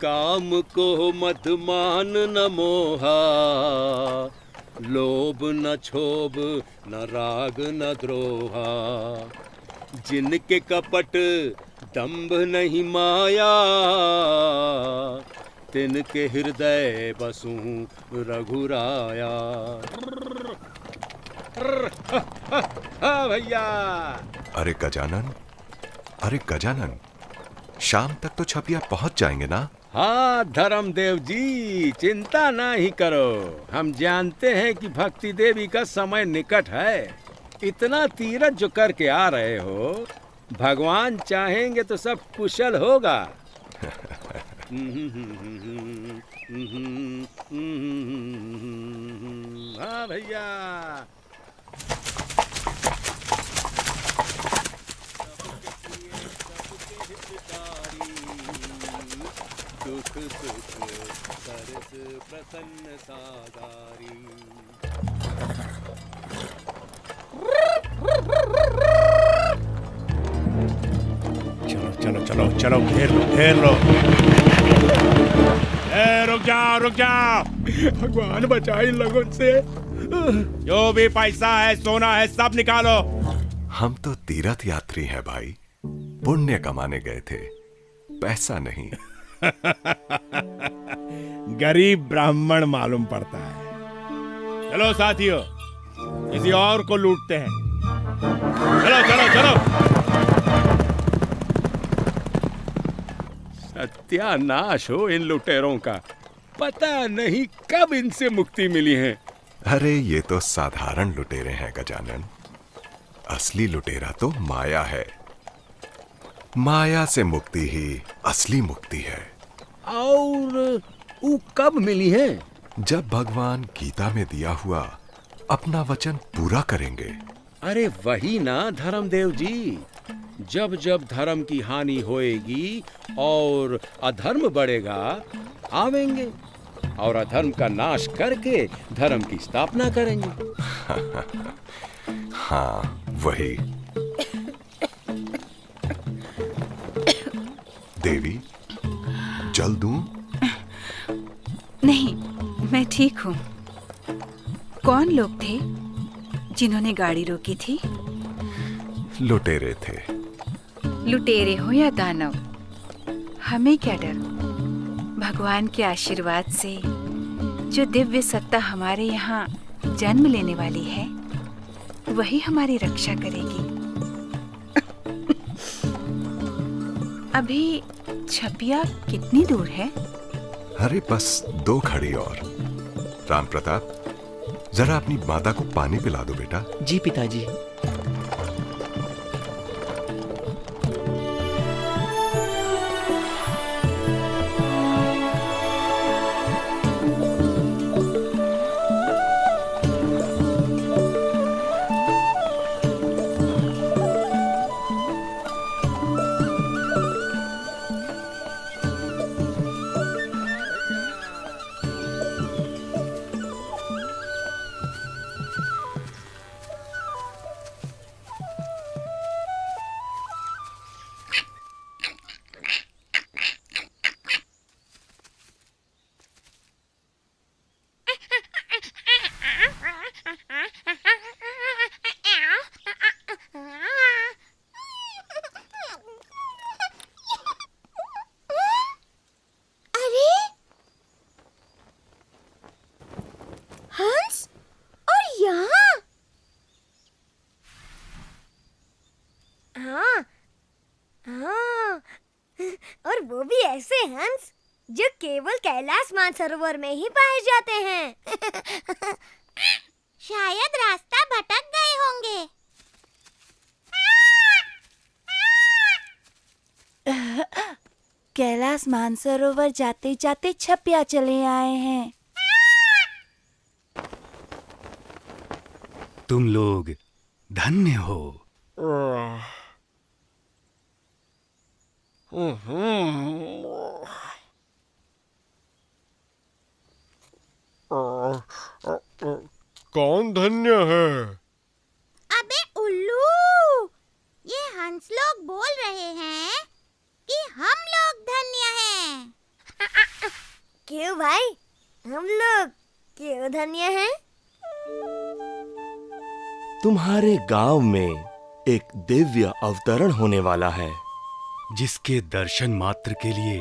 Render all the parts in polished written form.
काम को मत मान न मोहा, लोभ न क्षोभ न राग न द्रोहा। जिनके कपट दंभ नहीं माया, तिनके हृदय बसूं रघुराया। भैया। अरे गजानन, शाम तक तो छपिया पहुंच जाएंगे ना? हाँ धर्मदेव जी, चिंता ना ही करो। हम जानते हैं कि भक्ति देवी का समय निकट है। इतना तीरथ जो करके आ रहे हो, भगवान चाहेंगे तो सब कुशल होगा। हाँ भैया। दुख सुख सरस प्रसन्न सागारी। चलो चलो चलो चलो, घेर लो। रुक जाओ। भगवान बचाए इन लोगों से। जो भी पैसा है, सोना है, सब निकालो। हम तो तीर्थ यात्री हैं भाई, पुण्य कमाने गए थे, पैसा नहीं। गरीब ब्राह्मण मालूम पड़ता है। चलो साथियों, किसी और को लूटते हैं। चलो। सत्यानाश हो इन लुटेरों का। पता नहीं कब इनसे मुक्ति मिली है। अरे ये तो साधारण लुटेरे हैं गजानन, असली लुटेरा तो माया है। माया से मुक्ति ही असली मुक्ति है। और वो कब मिली है? जब भगवान गीता में दिया हुआ अपना वचन पूरा करेंगे। अरे वही ना धर्मदेव जी, जब जब धर्म की हानि होएगी और अधर्म बढ़ेगा, आवेंगे और अधर्म का नाश करके धर्म की स्थापना करेंगे। हाँ वही। देवी, जल दूं? नहीं, मैं ठीक हूँ। कौन लोग थे जिन्होंने गाड़ी रोकी थी? लुटेरे थे। लुटेरे हो या दानव, हमें क्या डर। भगवान के आशीर्वाद से जो दिव्य सत्ता हमारे यहाँ जन्म लेने वाली है, वही हमारी रक्षा करेगी। अभी छपिया कितनी दूर है? अरे बस 2 घड़ी और। राम प्रताप, जरा अपनी माता को पानी पिला दो बेटा। जी पिताजी। और वो भी ऐसे हंस जो केवल कैलाश मानसरोवर में ही पाए जाते हैं। शायद रास्ता भटक गए होंगे। कैलाश मानसरोवर जाते जाते छपिया चले आए हैं। तुम लोग धन्य हो। कौन धन्य है? अबे उल्लू, ये हंस लोग बोल रहे हैं कि हम लोग धन्य हैं। भाई, हम लोग क्यों धन्य हैं? तुम्हारे गांव में एक दिव्य अवतरण होने वाला है, जिसके दर्शन मात्र के लिए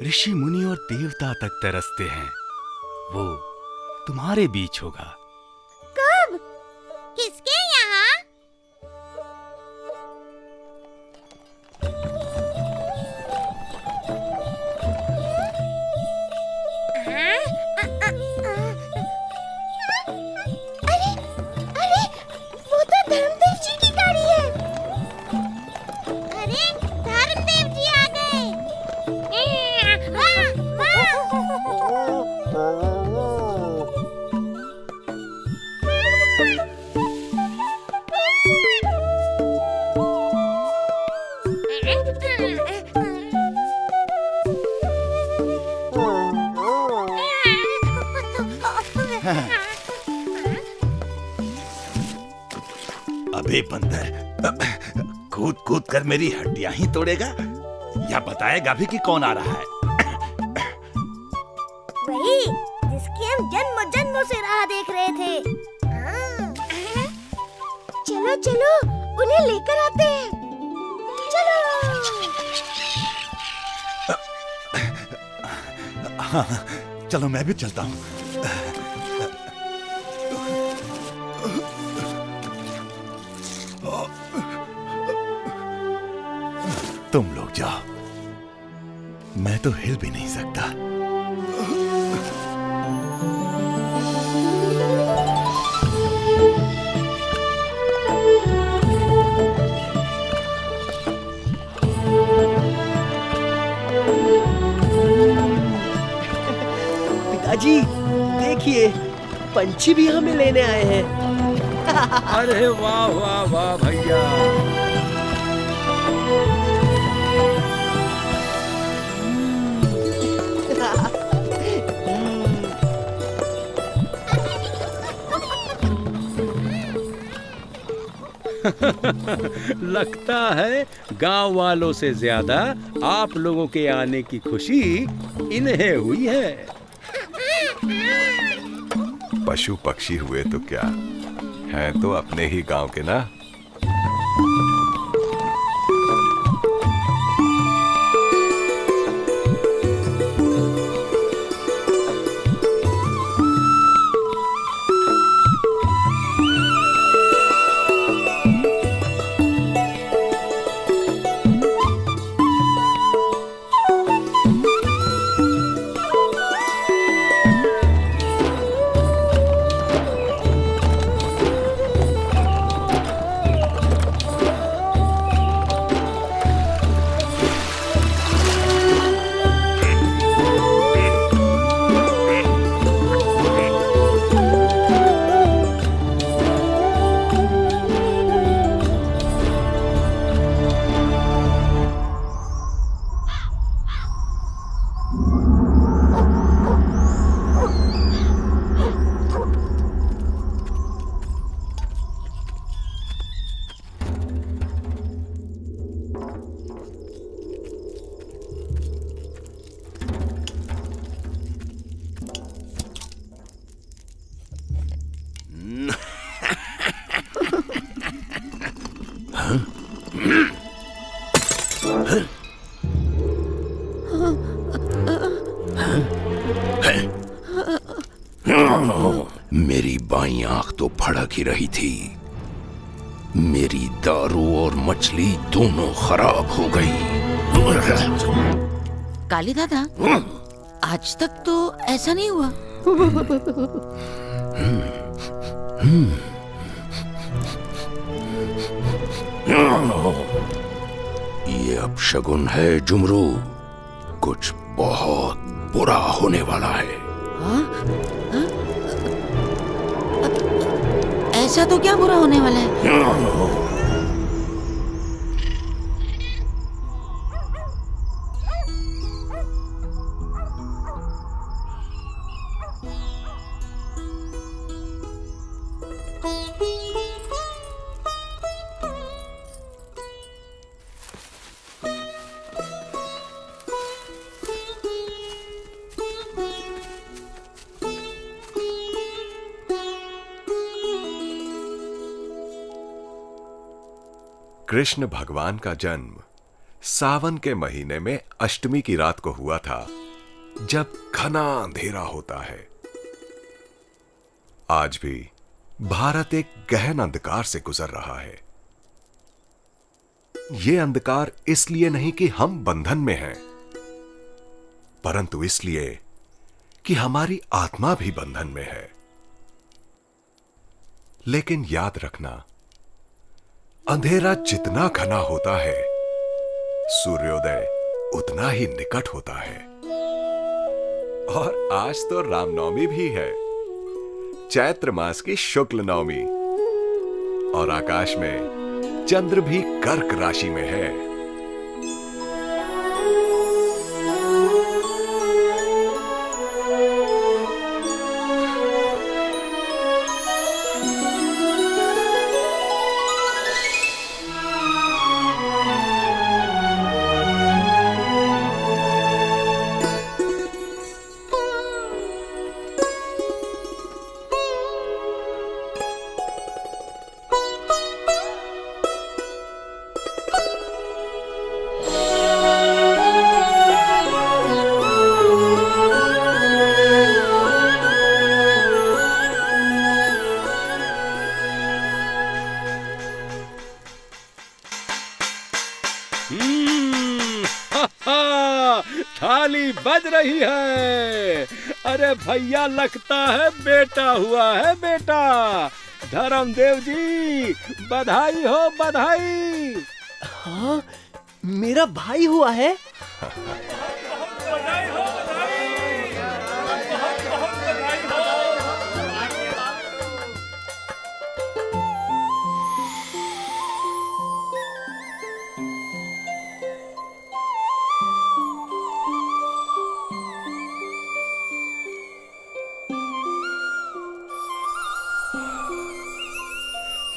ऋषि मुनि और देवता तक तरसते हैं। वो तुम्हारे बीच होगा। कब? किसके यहाँ? अरे, वो तो धर्मदेव जी की गाड़ी है। अरे, धर्मदेव जी आ गए। अबे बंदर, कूद कूद कर मेरी हड्डियां ही तोड़ेगा या बताएगा भी कि कौन आ रहा है? वही जिसकी हम जन्मों जन्मों से राह देख रहे थे। चलो चलो, उन्हें लेकर आते हैं। चलो। हाँ, चलो मैं भी चलता हूँ। तुम लोग जाओ, मैं तो हिल भी नहीं सकता। पिताजी, देखिए, पंछी भी हमें लेने आए हैं। अरे वाह वाह वाह भैया। लगता है गांव वालों से ज्यादा आप लोगों के आने की खुशी इन्हें हुई है। पशु पक्षी हुए तो क्या, हैं तो अपने ही गांव के ना। मेरी बाईं आंख तो फड़क ही रही थी। मेरी दारू और मछली दोनों खराब हो गई। काली दादा, आज तक तो ऐसा नहीं हुआ। ये अपशगुन है जुमरू, कुछ बहुत बुरा होने वाला है। हाँ? हाँ? ऐसा तो क्या बुरा होने वाला है? कृष्ण भगवान का जन्म सावन के महीने में अष्टमी की रात को हुआ था, जब घना अंधेरा होता है। आज भी भारत एक गहन अंधकार से गुजर रहा है। यह अंधकार इसलिए नहीं कि हम बंधन में हैं, परंतु इसलिए कि हमारी आत्मा भी बंधन में है। लेकिन याद रखना, अंधेरा जितना घना होता है, सूर्योदय उतना ही निकट होता है। और आज तो रामनवमी भी है, चैत्र मास की शुक्ल नवमी, और आकाश में चंद्र भी कर्क राशि में है। थाली बज रही है। अरे भैया, लगता है बेटा हुआ है, बेटा। धर्मदेव जी, बधाई हो, बधाई। हाँ, मेरा भाई हुआ है।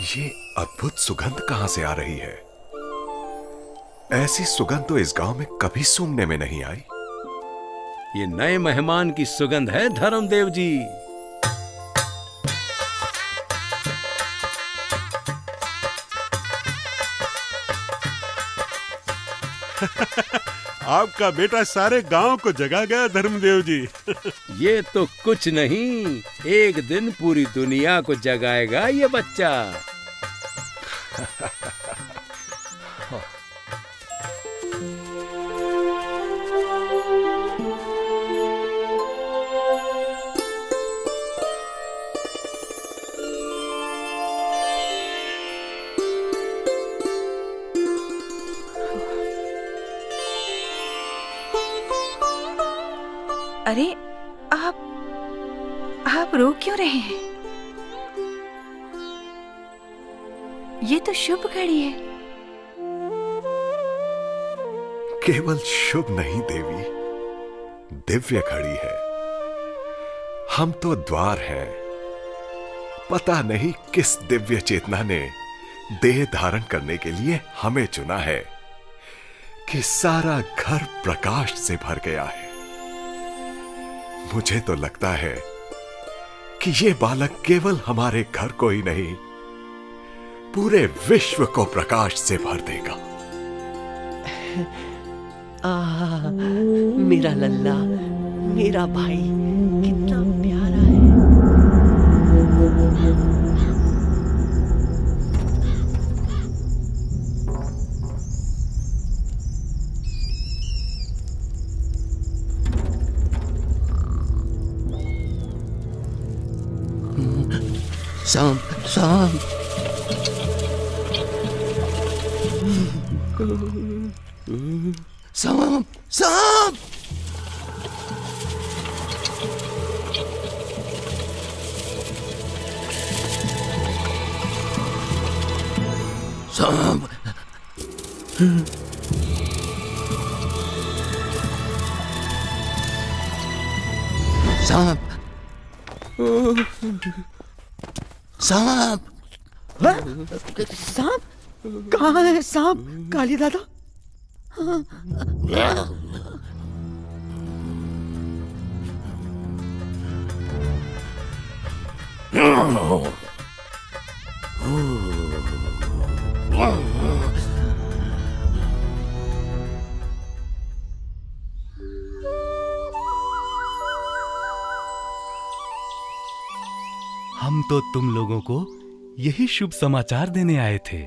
ये अद्भुत सुगंध कहां से आ रही है? ऐसी सुगंध तो इस गांव में कभी सूंघने में नहीं आई। ये नए मेहमान की सुगंध है, धर्मदेव जी। आपका बेटा सारे गांव को जगा गया, धर्मदेव जी। ये तो कुछ नहीं, एक दिन पूरी दुनिया को जगाएगा ये बच्चा। अरे आप रो क्यों रहे हैं? ये तो शुभ घड़ी है। केवल शुभ नहीं देवी, दिव्य घड़ी है। हम तो द्वार हैं। पता नहीं किस दिव्य चेतना ने देह धारण करने के लिए हमें चुना है कि सारा घर प्रकाश से भर गया है। मुझे तो लगता है कि ये बालक केवल हमारे घर को ही नहीं, पूरे विश्व को प्रकाश से भर देगा। मेरा लल्ला, मेरा भाई कितना प्यारा है। सांप, सांप। सांप, सांप। सांप। सांप। सांप। सांप? कहाँ है सांप, काली दादा? तो तुम लोगों को यही शुभ समाचार देने आए थे।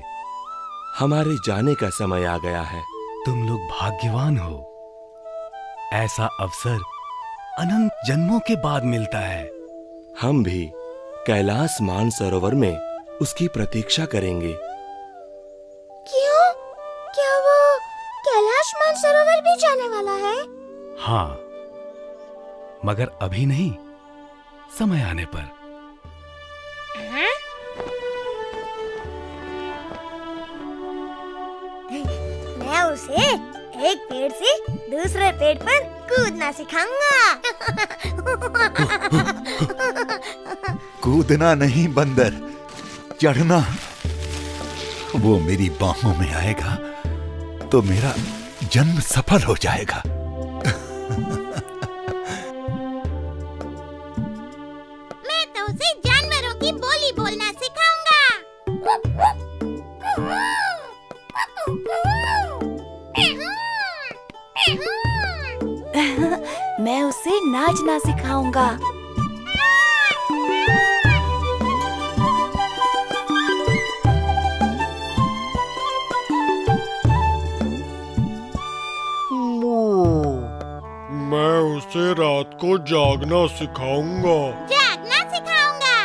हमारे जाने का समय आ गया है। तुम लोग भाग्यवान हो। ऐसा अवसर अनंत जन्मों के बाद मिलता है। हम भी कैलाश मानसरोवर में उसकी प्रतीक्षा करेंगे। क्यों? क्या वो कैलाश मानसरोवर भी जाने वाला है? हाँ, मगर अभी नहीं, समय आने पर। मैं उसे एक पेड़ से दूसरे पेड़ पर कूदना सिखाऊंगा। कूदना नहीं बंदर, चढ़ना। वो मेरी बाहों में आएगा तो मेरा जन्म सफल हो जाएगा। मैं तो उसे जानवरों की बोली बोलना सिखाऊंगा। मैं उसे नाचना सिखाऊंगा। मैं उसे रात को जागना सिखाऊंगा। जागना सिखाऊंगा।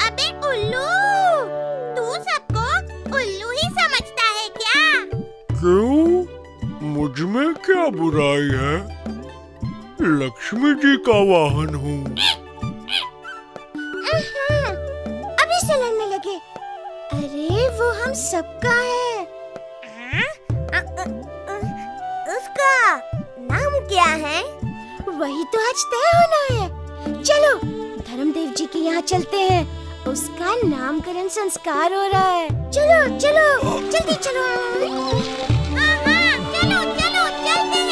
अबे उल्लू, तू सबको उल्लू ही समझता है क्या? क्यों? मुझ में क्या बुराई है? लक्ष्मी जी का वाहन हूँ। अभी से लड़ने लगे। अरे वो हम सबका है। उसका नाम क्या है? वही तो आज तय होना है। चलो धर्मदेव जी के यहाँ चलते हैं। उसका नामकरण संस्कार हो रहा है। चलो चलो जल्दी चलो। हाँ, चलो चलो चलते हैं।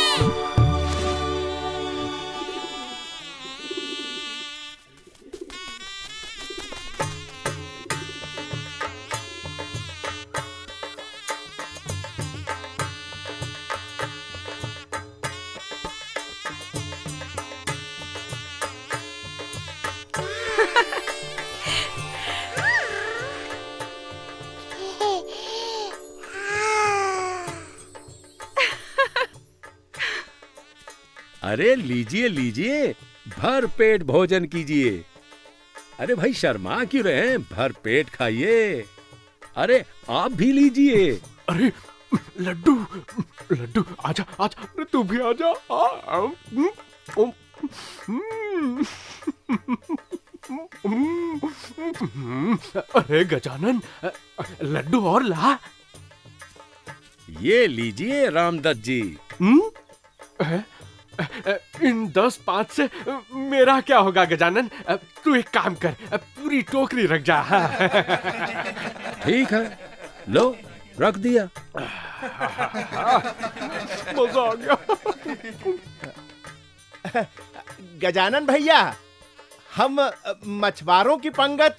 अरे लीजिए लीजिए, भर पेट भोजन कीजिए। अरे भाई शर्मा क्यों रहे हैं? भर पेट खाइए। अरे आप भी लीजिए। अरे लड्डू, लड्डू आजा आजा, अरे तू भी आजा। अरे गजानन, लड्डू और ला। ये लीजिए रामदत्त जी। इन 10-5 से मेरा क्या होगा गजानन? तू एक काम कर, पूरी टोकरी रख जा। ठीक है, लो रख दिया। मजा आ गया। गजानन भैया, हम मछुआरों की पंगत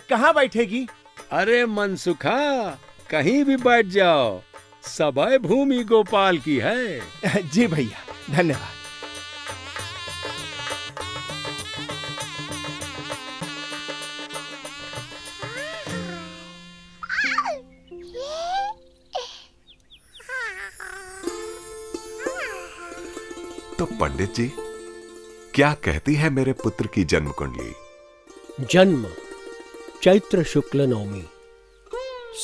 कहाँ बैठेगी? अरे मनसुखा, कहीं भी बैठ जाओ, सबय भूमि गोपाल की है। जी भैया, धन्यवाद। तो पंडित जी, क्या कहती है मेरे पुत्र की जन्म कुंडली? जन्म चैत्र शुक्ल नवमी,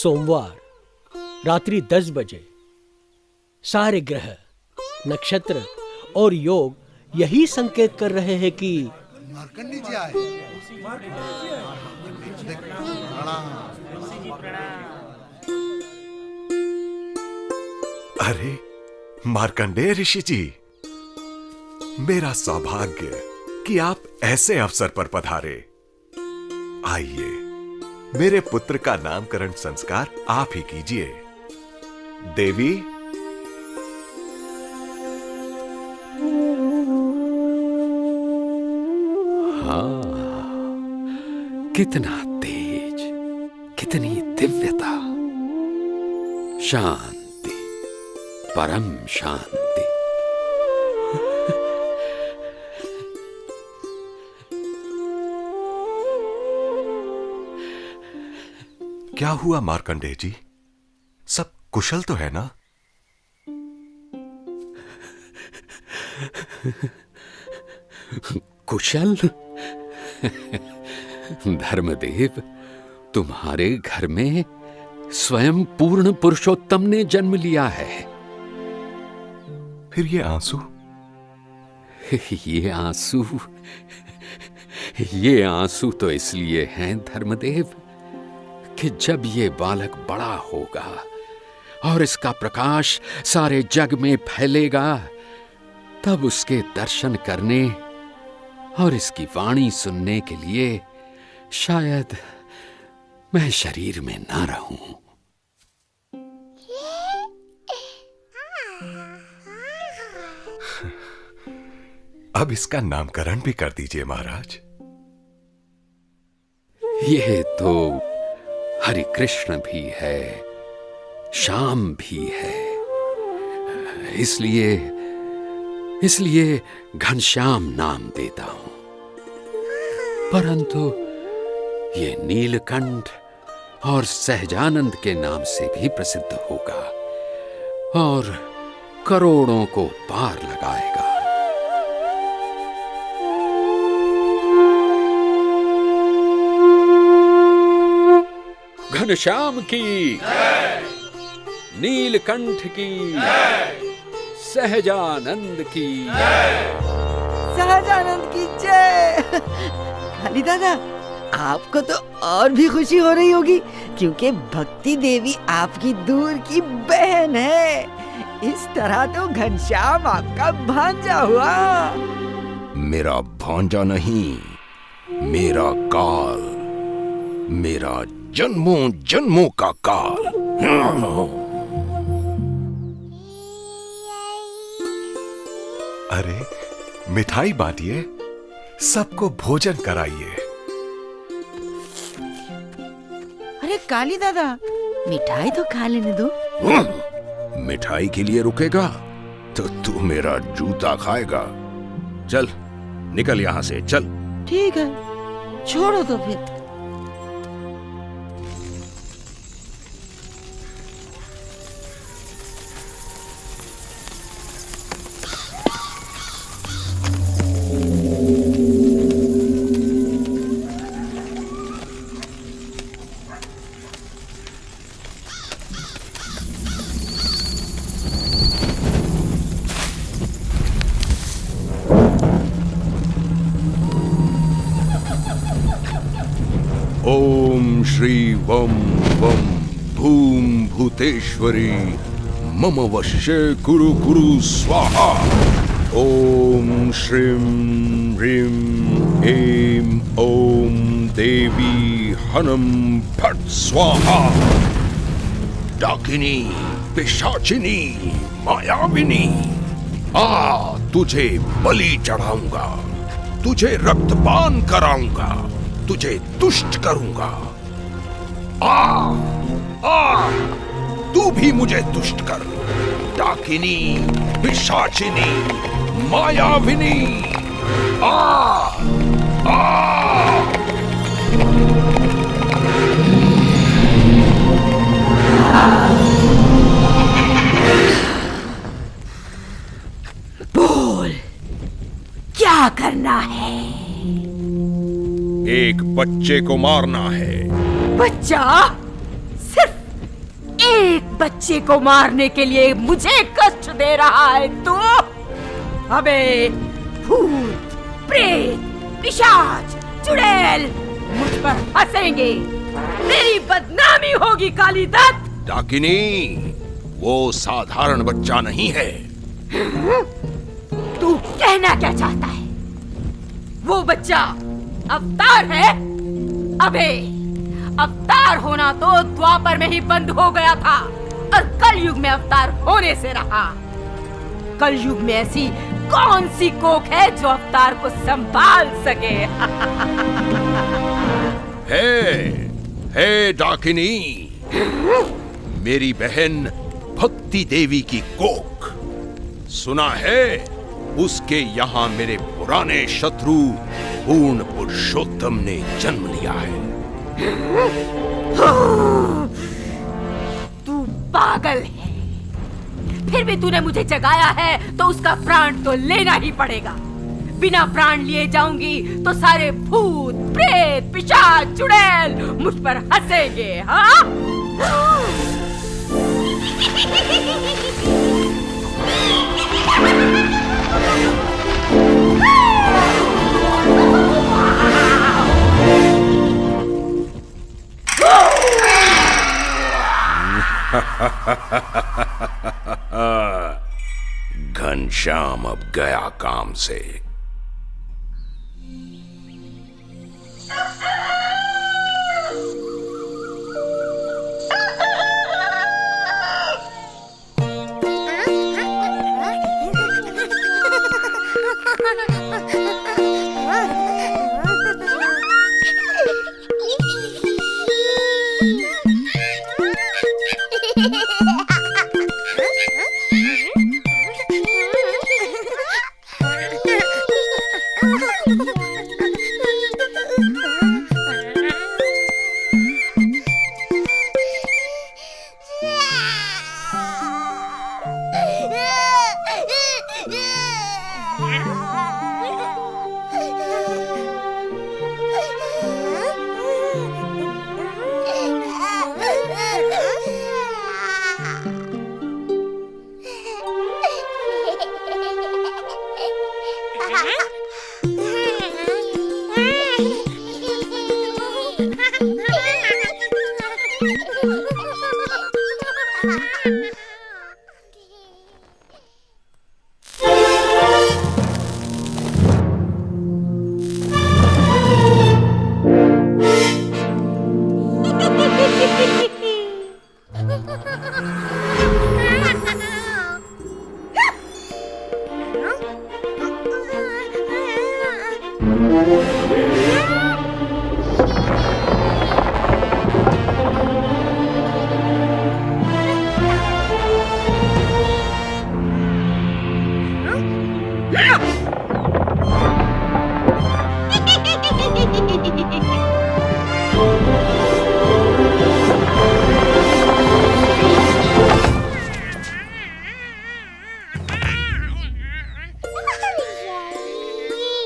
सोमवार, रात्रि 10 बजे। सारे ग्रह, नक्षत्र और योग यही संकेत कर रहे हैं कि मार्कंडी जी आए। अरे मार्कंडेय ऋषि जी, मेरा सौभाग्य कि आप ऐसे अवसर पर पधारे। आइए, मेरे पुत्र का नामकरण संस्कार आप ही कीजिए। देवी, हाँ, कितना तेज, कितनी दिव्यता, शांति, परम शांति। क्या हुआ मार्कंडेय जी? सब कुशल तो है ना? कुशल? धर्मदेव, तुम्हारे घर में स्वयं पूर्ण पुरुषोत्तम ने जन्म लिया है। फिर ये आंसू? ये आंसू तो इसलिए हैं धर्मदेव कि जब ये बालक बड़ा होगा और इसका प्रकाश सारे जग में फैलेगा, तब उसके दर्शन करने और इसकी वाणी सुनने के लिए शायद मैं शरीर में ना रहूं। अब इसका नामकरण भी कर दीजिए महाराज। ये तो हरि कृष्ण भी है, श्याम भी है, इसलिए घनश्याम नाम देता हूं। परंतु ये नीलकंठ और सहजानंद के नाम से भी प्रसिद्ध होगा और करोड़ों को पार लगाएगा। घनश्याम की, नीलकंठ की, सहजानंद की, सहजानंद की जय। काली दादा, आपको तो और भी खुशी हो रही होगी क्योंकि भक्ति देवी आपकी दूर की बहन है। इस तरह तो घनश्याम आपका भांजा हुआ। मेरा भांजा नहीं, मेरा काल, मेरा जन्मों जन्मों का काल। अरे मिठाई बांटिए, सबको भोजन कराइए। अरे काली दादा, मिठाई तो खा लेने दो। मिठाई के लिए रुकेगा तो तू मेरा जूता खाएगा। चल निकल यहां से, चल। ठीक है, छोड़ो तो फिर। ओम श्री वम वम भूम भूतेश्वरी मम वश्य कुरु कुरु स्वाहा। ओम श्रीं ह्रीं ऐं ओम देवी हनम फट स्वाहा। डाकिनी, पिशाचिनी, मायाविनी, तुझे बलि चढ़ाऊंगा, तुझे रक्तपान कराऊंगा, तुझे तुष्ट करूंगा। तू भी मुझे तुष्ट कर। डाकिनी, पिशाचिनी, मायाविनी, बोल, क्या करना है? एक बच्चे को मारना है। बच्चा? सिर्फ एक बच्चे को मारने के लिए मुझे कष्ट दे रहा है तू? अबे भूत, प्रेत, पिशाच, चुड़ैल मुझ पर हंसेंगे, मेरी बदनामी होगी काली दत्त। डाकिनी, वो साधारण बच्चा नहीं है। तू कहना क्या चाहता है? वो बच्चा अवतार है? अबे अवतार होना तो द्वापर में ही बंद हो गया था और कलयुग में अवतार होने से रहा। कलयुग में ऐसी कौन सी कोख है जो अवतार को संभाल सके? है डाकिनी, मेरी बहन भक्ति देवी की कोख। सुना है उसके यहाँ मेरे पुराने शत्रु पूर्ण पुरुषोत्तम ने जन्म लिया है। तू पागल है। फिर भी तूने मुझे जगाया है तो उसका प्राण तो लेना ही पड़ेगा। बिना प्राण लिए जाऊंगी तो सारे भूत, प्रेत, पिशाच, चुड़ैल मुझ पर हंसेंगे। हाँ? घनश्याम अब गया काम से।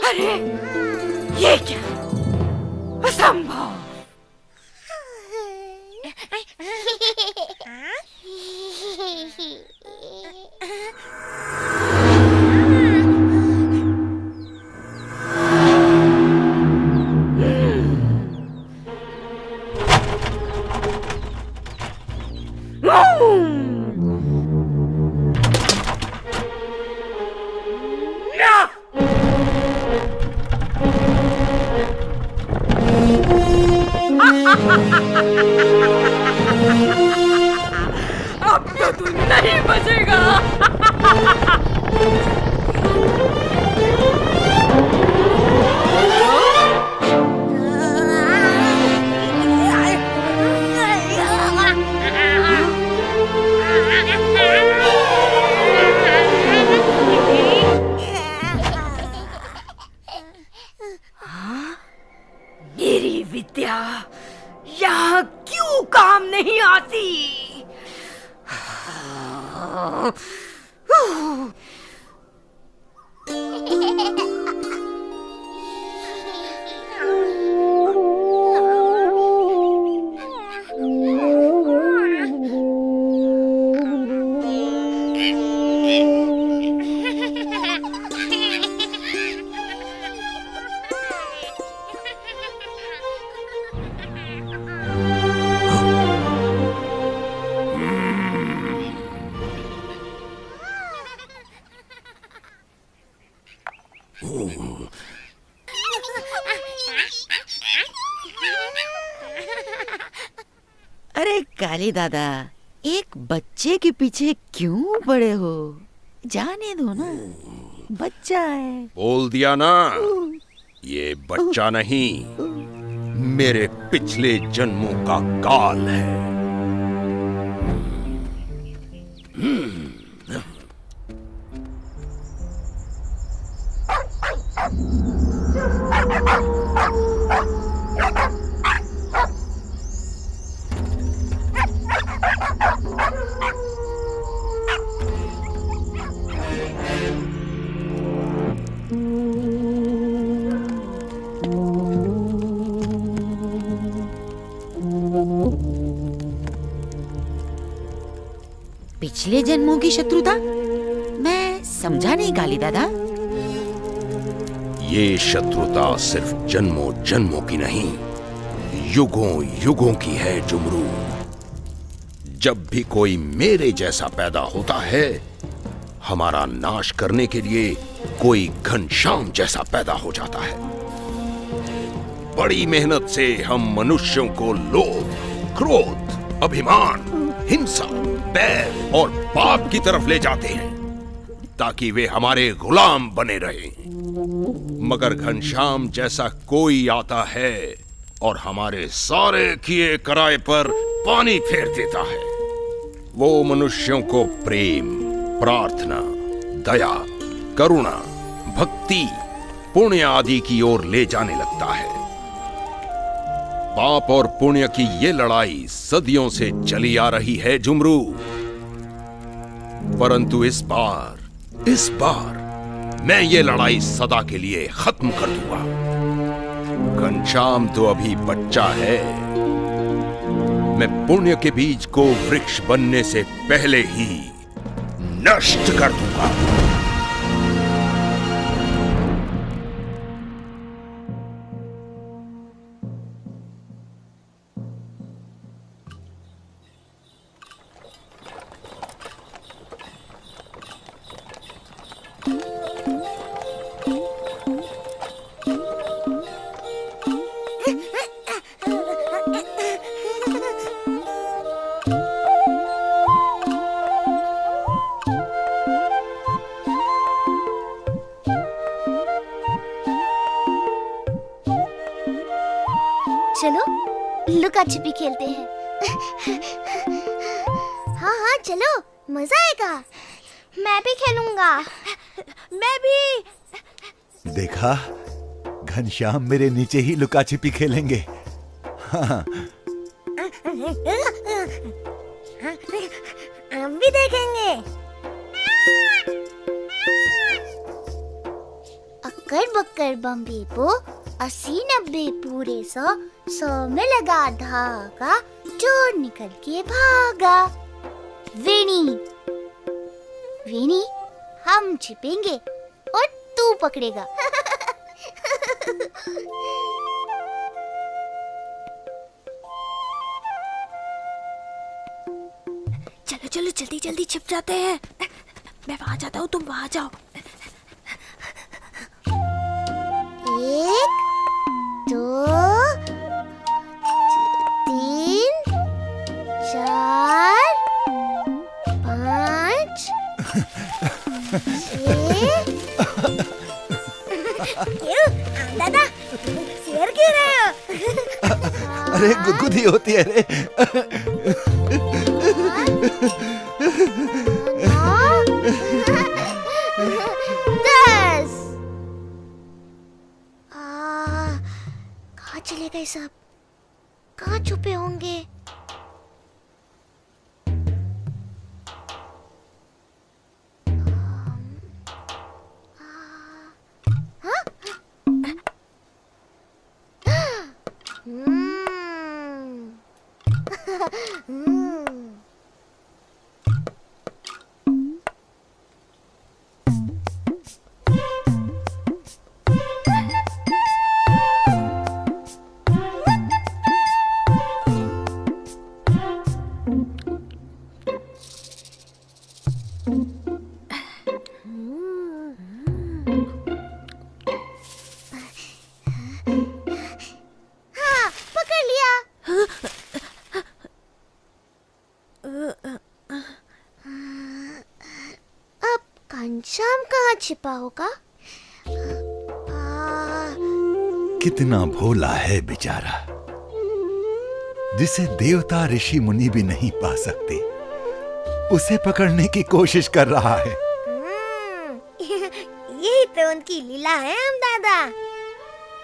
अरे ये क्या? असंभव। अब तो तू नहीं बचेगा। मेरी विद्या यहाँ क्यों काम नहीं आती? अरे काली दादा, एक बच्चे के पीछे क्यों पड़े हो? जाने दो ना, बच्चा है। बोल दिया ना, ये बच्चा नहीं, मेरे पिछले जन्मों का काल है। पिछले जन्मों की शत्रुता? मैं समझा नहीं काली दादा। ये शत्रुता सिर्फ जन्मों जन्मों की नहीं, युगों युगों की है जुमरू। जब भी कोई मेरे जैसा पैदा होता है, हमारा नाश करने के लिए कोई घनश्याम जैसा पैदा हो जाता है। बड़ी मेहनत से हम मनुष्यों को लोभ, क्रोध, अभिमान, हिंसा, बैर और पाप की तरफ ले जाते हैं ताकि वे हमारे गुलाम बने रहें। मगर घनश्याम जैसा कोई आता है और हमारे सारे किए कराए पर पानी फेर देता है। वो मनुष्यों को प्रेम, प्रार्थना, दया, करुणा, भक्ति, पुण्य आदि की ओर ले जाने लगता है। पाप और पुण्य की ये लड़ाई सदियों से चली आ रही है जुमरू, परंतु इस बार मैं ये लड़ाई सदा के लिए खत्म कर दूंगा। घनश्याम तो अभी बच्चा है, मैं पुण्य के बीज को वृक्ष बनने से पहले ही नष्ट कर दूंगा। चलो लुका छिपी खेलते हैं। हाँ हाँ चलो, मजा आएगा। मैं भी खेलूंगा। मैं भी। देखा, घनश्याम मेरे नीचे ही लुका छिपी खेलेंगे। हाँ। हम भी देखेंगे। अक्कर बक्कर बम्बे पो 80-90 पूरे 100 में लगा धागा, चोर निकल के भागा। वेणी वेणी हम छिपेंगे और तू पकड़ेगा। चलो चलो जल्दी जल्दी छिप जाते हैं। मैं वहां जाता हूँ, तुम वहां जाओ। 1 2 3 4 5 6। क्यों दादा, शेर क्यों रहे हो? अरे गुदगुदी होती है रे। 10। कहाँ चले गए सब? कहाँ छुपे होंगे? हाँ, पकड़ लिया। अब घनश्याम कहाँ छिपा होगा? कितना भोला है बेचारा, जिसे देवता ऋषि मुनि भी नहीं पा सकते, उसे पकड़ने की कोशिश कर रहा है। यही तो उनकी लीला है हम दादा।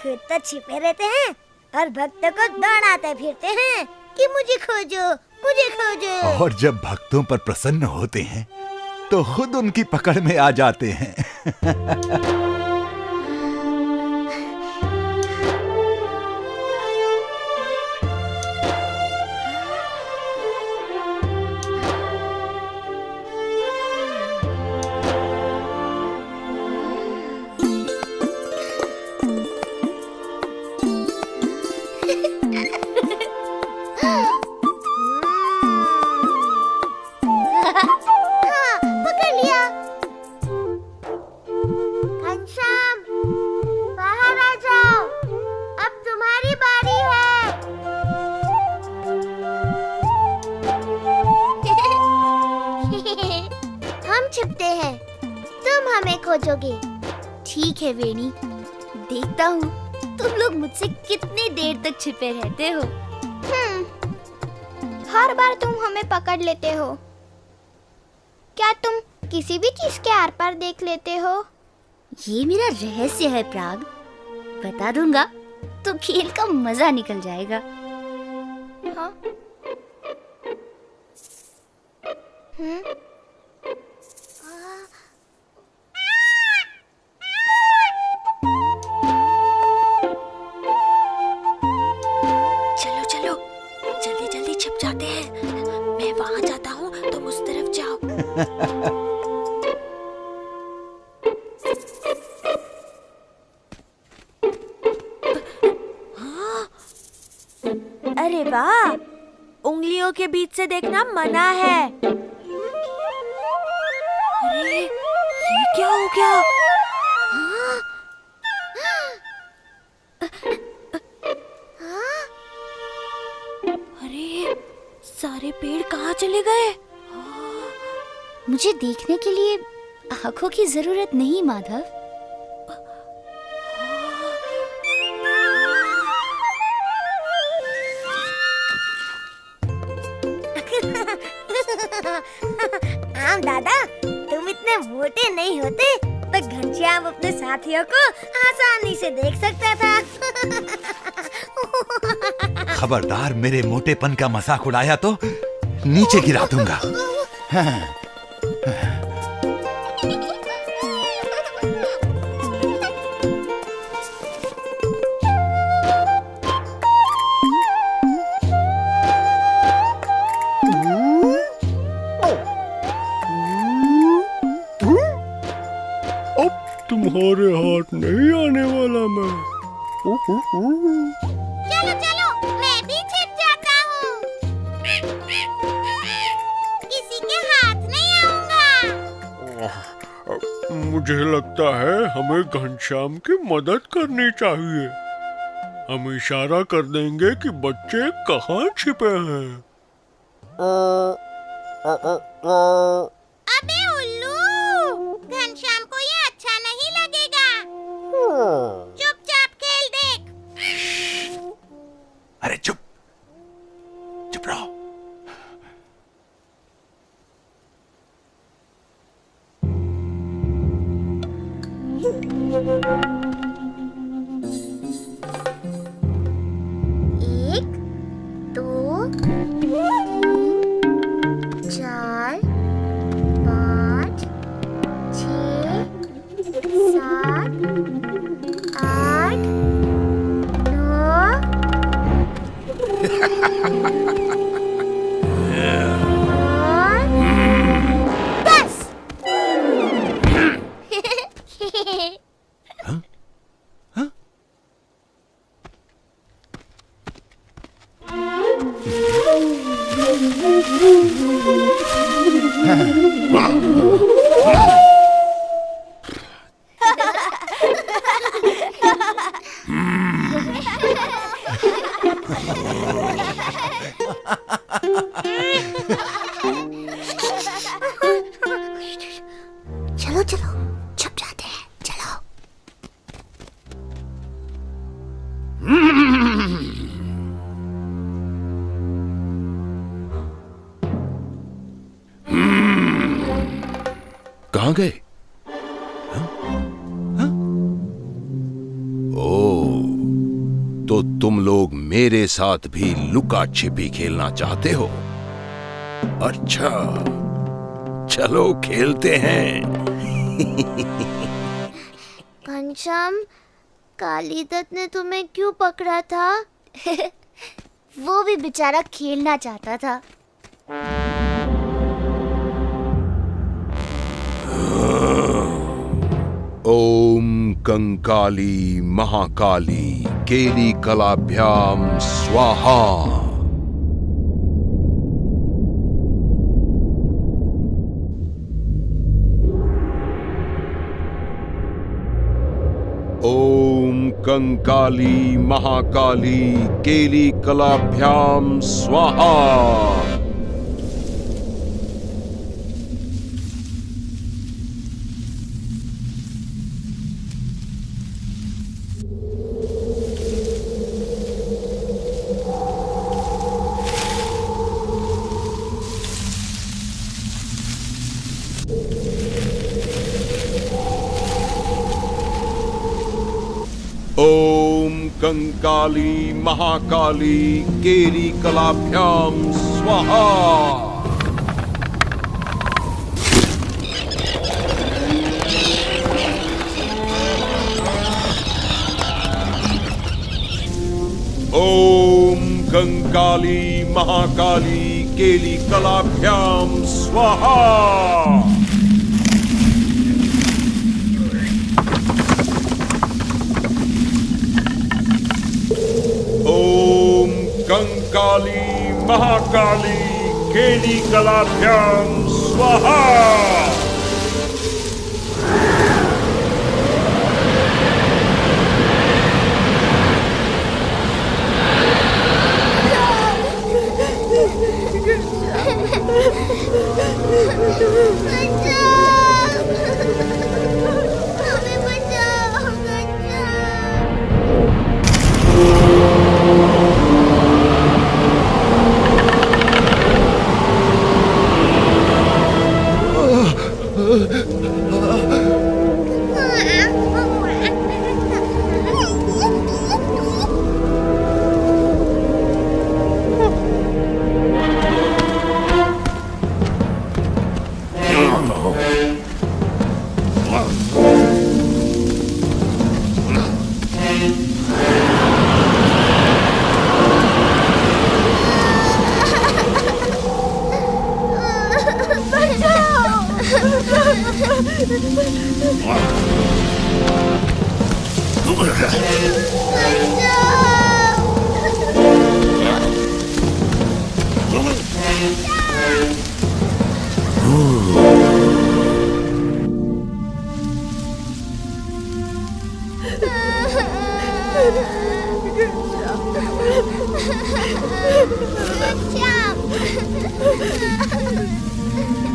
खुद तो छिपे रहते हैं और भक्तों को दौड़ाते फिरते हैं कि मुझे खोजो, मुझे खोजो। और जब भक्तों पर प्रसन्न होते हैं तो खुद उनकी पकड़ में आ जाते हैं। छिपते हैं। तुम हमें खोजोगे। ठीक है वेणी, देखता हूँ तुम लोग मुझसे कितनी देर तक छिपे रहते हो। हर बार तुम हमें पकड़ लेते हो। क्या तुम किसी भी चीज के आर पार देख लेते हो? ये मेरा रहस्य है प्राग, बता दूंगा तो खेल का मजा निकल जाएगा। हाँ? चलो चलो जल्दी जल्दी छिप जाते हैं। मैं वहां जाता हूँ, तुम उस तरफ जाओ। अरे वाह, उंगलियों के बीच से देखना मना है। अरे ये क्या हो गया? अरे सारे पेड़ कहाँ चले गए? मुझे देखने के लिए आँखों की जरूरत नहीं माधव। आम दादा, तुम इतने मोटे नहीं होते तो घनश्याम अपने साथियों को आसानी से देख सकता था। खबरदार मेरे मोटेपन का मजाक उड़ाया तो नीचे गिरा दूंगा। तुम्हारे हाथ नहीं आने वाला मैं। चलो चलो, मैं भी छिप जाता हूँ। किसी के हाथ नहीं आऊंगा। मुझे लगता है हमें घनश्याम की मदद करनी चाहिए। हम इशारा कर देंगे कि बच्चे कहाँ छिपे हैं। अबे उल्लू, घनश्याम को ये अच्छा नहीं लगेगा। चुपचाप खेल देख। अरे चुप चुप रहो। एक, दो, चार, पाँच, छः, सात, आठ, नौ, और 10। चलो चलो, छुप जाते हैं, चलो। कहाँ गए? ओ, तो तुम लोग मेरे साथ भी लुका छिपी खेलना चाहते हो? अच्छा, चलो खेलते हैं। घनश्याम, कालीदत्त ने तुम्हें क्यों पकड़ा था? वो भी बेचारा खेलना चाहता था। ओम कंकाली महाकाली केली कलाभ्याम स्वाहा। ओम कंकाली महाकाली केली कलाभ्याम स्वाहा। कंकाली महाकाली केरी कलाभ्याम स्वाहा। ओम कंकाली महाकाली केली कलाभ्याम स्वाहा। ओम कंकाली महाकाली केली कलाभ्याम स्वाहा।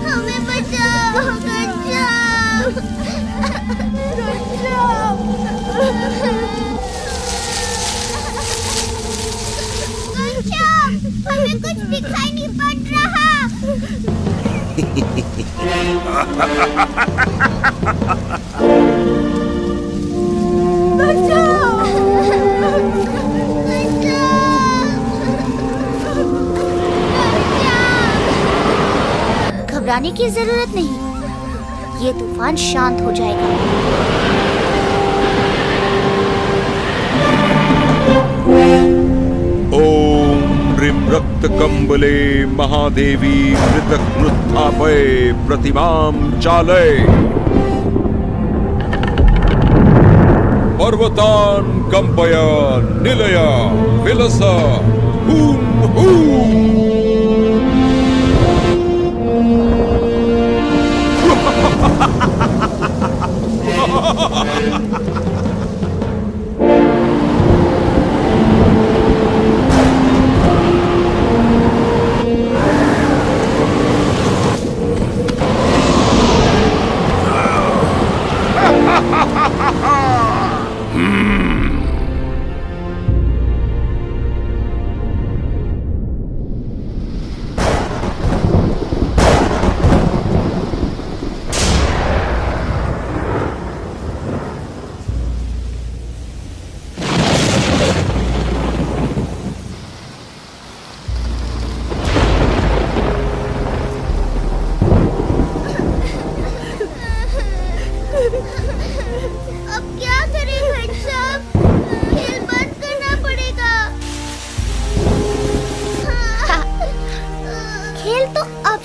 हमें बचाओ हमें कुछ दिखाई नहीं पड़ रहा। घबराने की जरूरत नहीं, ये तूफान शांत हो जाएगा। ओम रक्त कंबले महादेवी मृतकृत्थापय प्रतिमां चालय। पर्वतान् कंपय निलय विलस हूम हूम।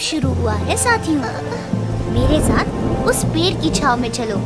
शुरू हुआ है साथियों, मेरे साथ उस पेड़ की छांव में चलो।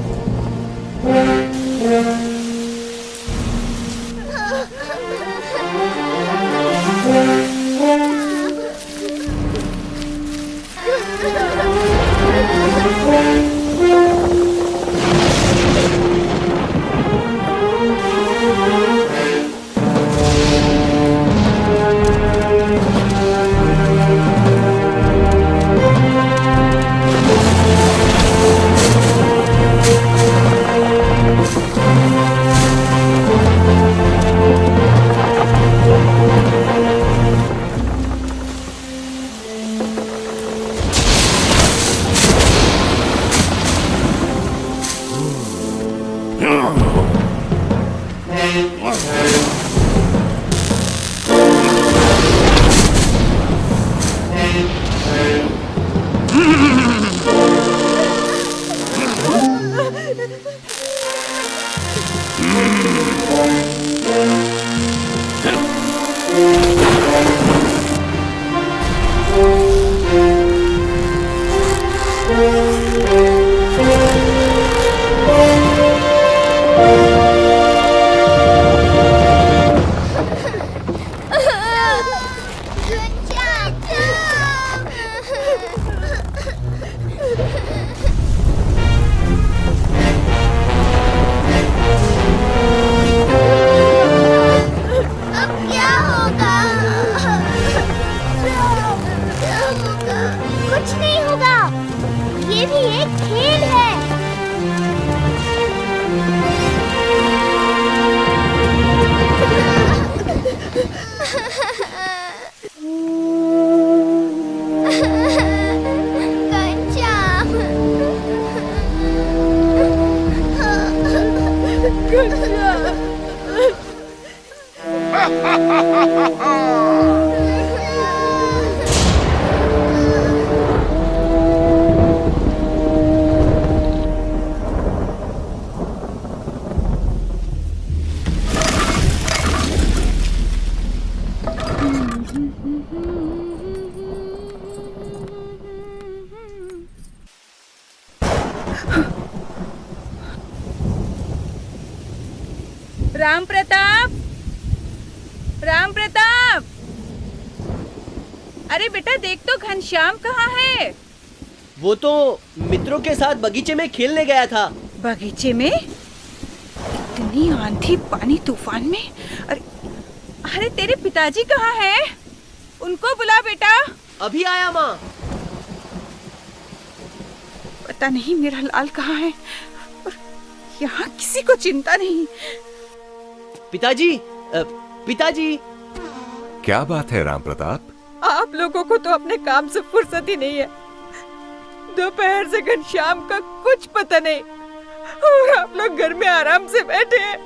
नहीं होगा। ये भी एक खेल है। राम प्रताप, राम प्रताप, अरे बेटा देख तो घनश्याम कहाँ है? वो तो मित्रों के साथ बगीचे में खेलने गया था। बगीचे में? इतनी आंधी पानी तूफान में? अरे तेरे पिताजी कहाँ हैं? उनको बुला बेटा। अभी आया माँ। पता नहीं मेरा लाल कहाँ है और यहाँ किसी को चिंता नहीं। पिताजी, पिताजी। क्या बात है राम प्रताप? आप लोगों को तो अपने काम से फुर्सत ही नहीं है। दोपहर से घनश्याम का कुछ पता नहीं और आप लोग घर में आराम से बैठे हैं।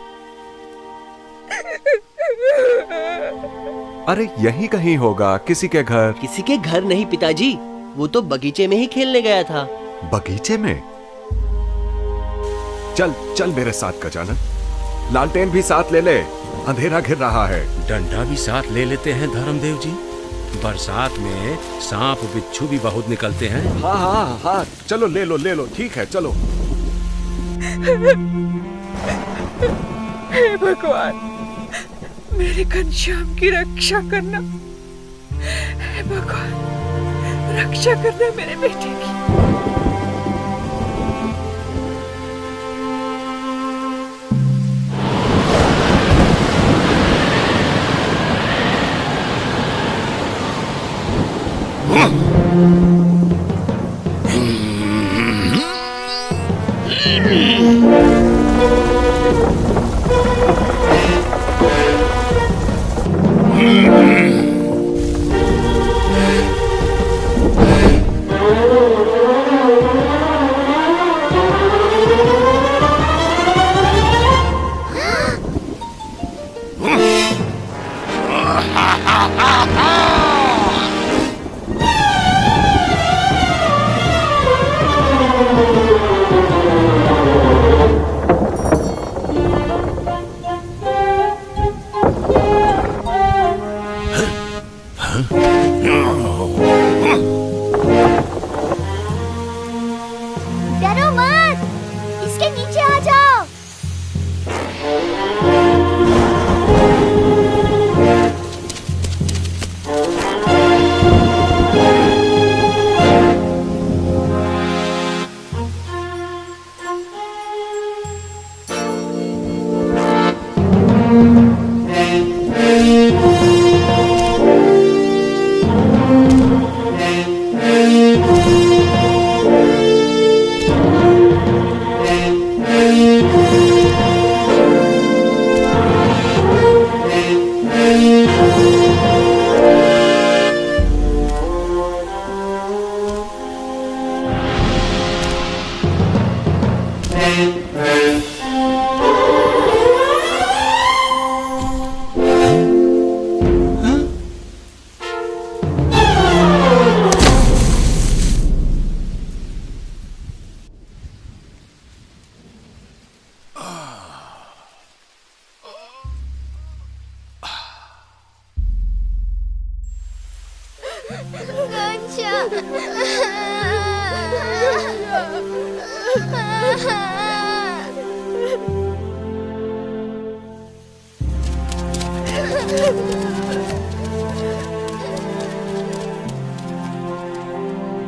अरे यहीं कहीं होगा, किसी के घर। किसी के घर नहीं पिताजी, वो तो बगीचे में ही खेलने गया था। बगीचे में? चल चल मेरे साथ गजानन, लालटेन भी साथ ले ले, अंधेरा घिर रहा है। डंडा भी साथ ले लेते हैं धर्मदेव जी, बरसात में सांप बिच्छू भी बहुत निकलते हैं। हाँ हाँ हाँ, चलो ले लो, ठीक है चलो। हे भगवान, मेरे घनश्याम की रक्षा करना। हे भगवान, रक्षा करना मेरे बेटे की। डरो मत, इसके नीचे आ जाओ।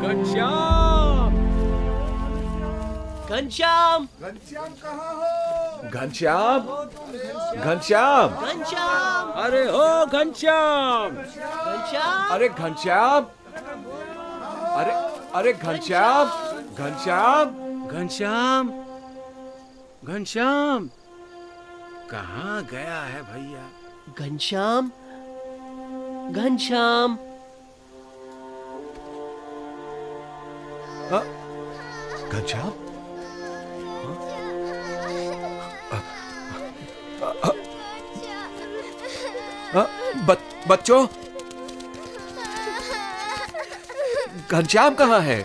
घनश्याम, घनश्याम, घनश्याम, घनश्याम, घनश्याम, अरे हो घनश्याम, घनश्याम, अरे घनश्याम, अरे अरे घनश्याम, घनश्याम, घनश्याम, घनश्याम, कहाँ गया है भैया? घनश्याम, घनश्याम। घनश्याम, बच्चों, घनश्याम कहाँ है?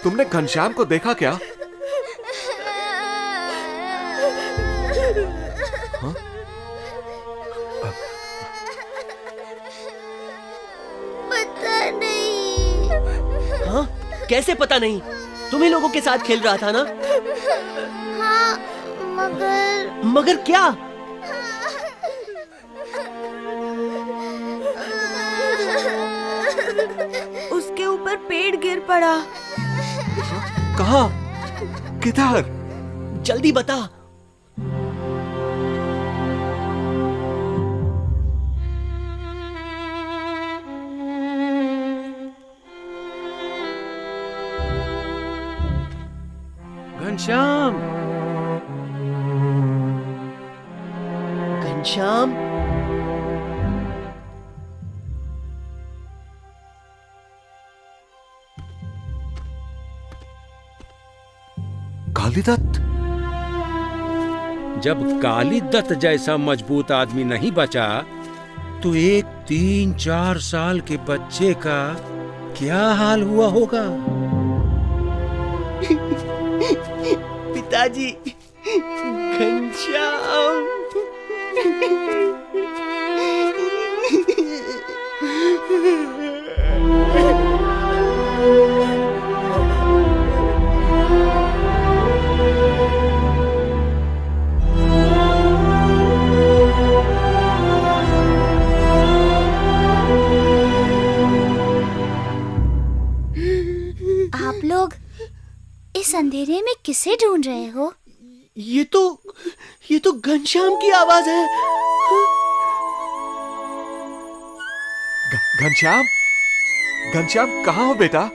तुमने घनश्याम को देखा क्या? हाँ? पता नहीं। हाँ? कैसे पता नहीं? तुम ही लोगों के साथ खेल रहा था ना? हाँ, मगर क्या? उसके ऊपर पेड़ गिर पड़ा। कहाँ? किधर? जल्दी बता। घनश्याम, घनश्याम, कालीदत्त। जब कालीदत्त जैसा मजबूत आदमी नहीं बचा तो एक 3-4 साल के बच्चे का क्या हाल हुआ होगा? पिताजी, घनश्याम। आप लोग इस अंधेरे में किसे ढूंढ रहे हो? ये तो घनश्याम की आवाज है। घनश्याम, घनश्याम कहाँ हो बेटा?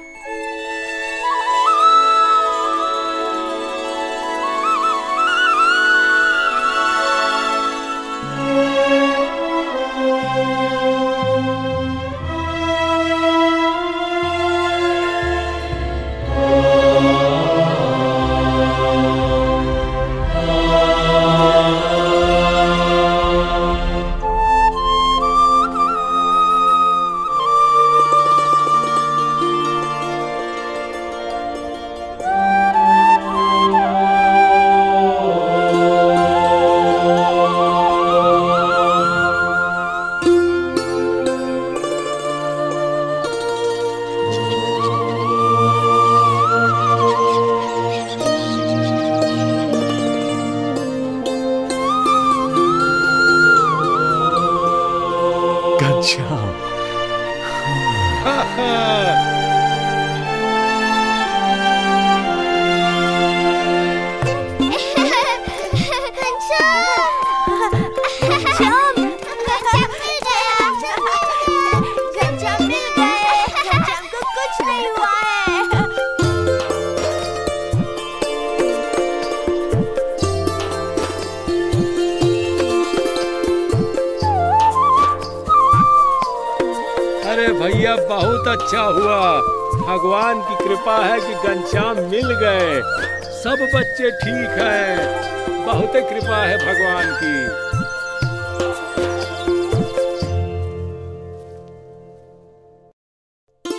अरे भैया बहुत अच्छा हुआ। भगवान की कृपा है कि घनश्याम मिल गए। सब बच्चे ठीक हैं। बहुत कृपा है भगवान की।